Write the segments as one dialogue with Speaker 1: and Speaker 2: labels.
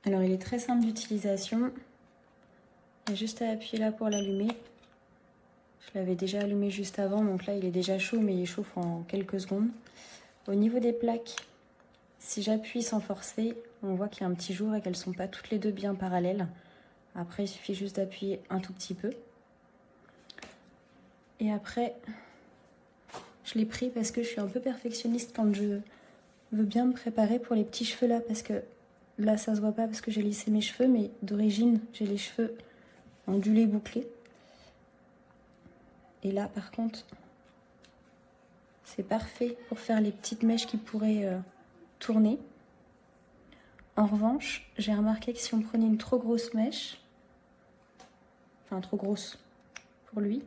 Speaker 1: Alors il est très simple d'utilisation. Il y a juste à appuyer là pour l'allumer. Je l'avais déjà allumé juste avant, donc là il est déjà chaud, mais il chauffe en quelques secondes. Au niveau des plaques, si j'appuie sans forcer, on voit qu'il y a un petit jour et qu'elles ne sont pas toutes les deux bien parallèles. Après, il suffit juste d'appuyer un tout petit peu. Et après, je l'ai pris parce que je suis un peu perfectionniste quand je veux bien me préparer pour les petits cheveux là, parce que là, ça se voit pas parce que j'ai lissé mes cheveux, mais d'origine, j'ai les cheveux ondulés, bouclés. Et là, par contre, c'est parfait pour faire les petites mèches qui pourraient tourner. En revanche, j'ai remarqué que si on prenait une trop grosse mèche, enfin trop grosse pour lui,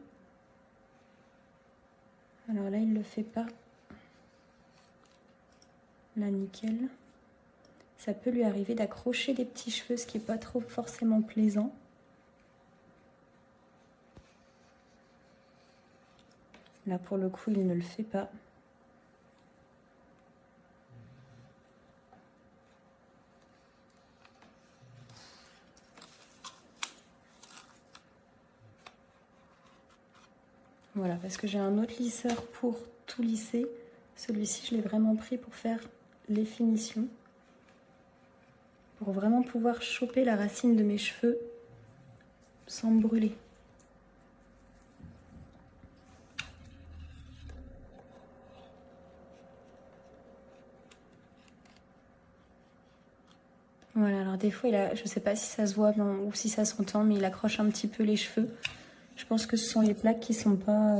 Speaker 1: alors là il le fait pas, là nickel, ça peut lui arriver d'accrocher des petits cheveux, ce qui est pas trop forcément plaisant. Là pour le coup il ne le fait pas. Voilà, parce que j'ai un autre lisseur pour tout lisser. Celui-ci, je l'ai vraiment pris pour faire les finitions. Pour vraiment pouvoir choper la racine de mes cheveux sans me brûler. Voilà, alors des fois, je sais pas si ça se voit ou si ça s'entend, mais il accroche un petit peu les cheveux. Je pense que ce sont les plaques qui sont pas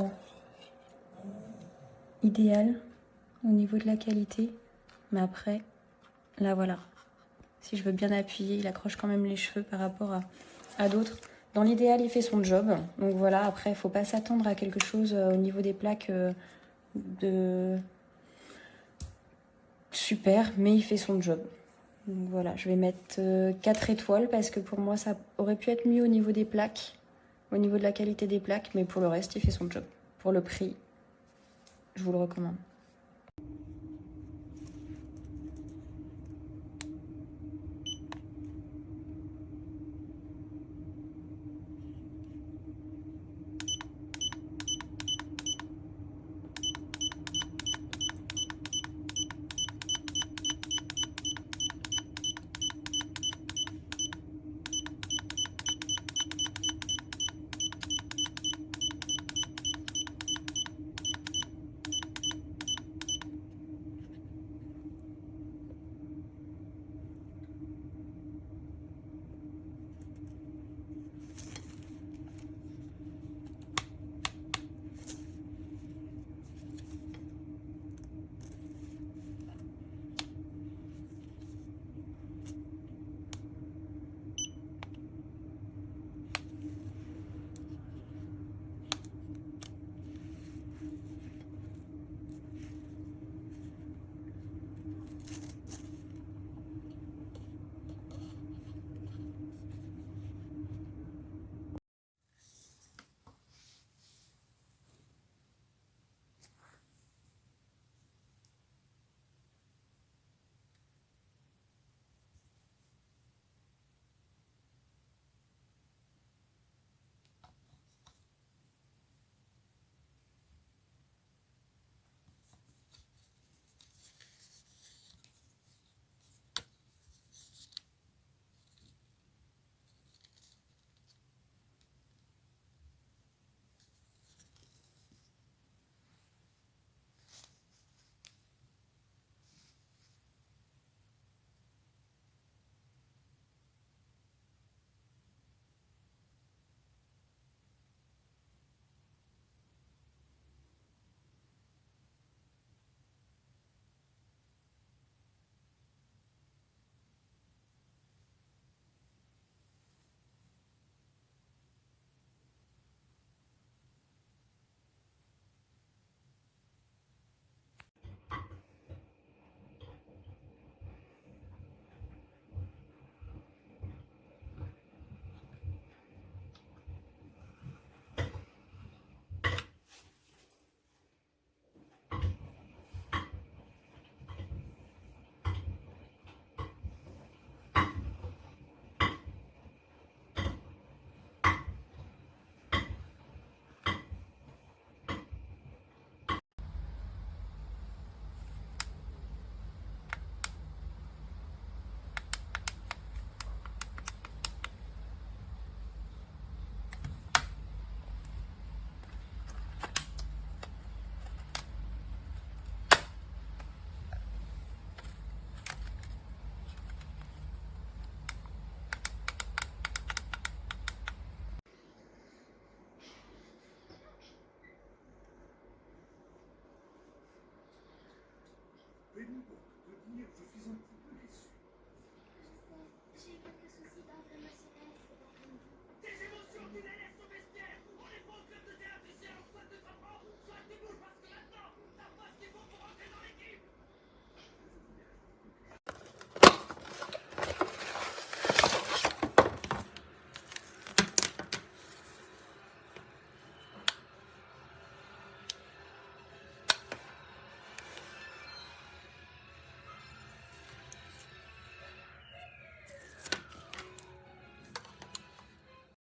Speaker 1: idéales au niveau de la qualité. Mais après, là voilà. Si je veux bien appuyer, il accroche quand même les cheveux par rapport à d'autres. Dans l'idéal, il fait son job. Donc voilà, après, il faut pas s'attendre à quelque chose au niveau des plaques de super, mais il fait son job. Donc voilà, je vais mettre 4 étoiles parce que pour moi, ça aurait pu être mieux au niveau des plaques, au niveau de la qualité des plaques, mais pour le reste, il fait son job. Pour le prix, je vous le recommande.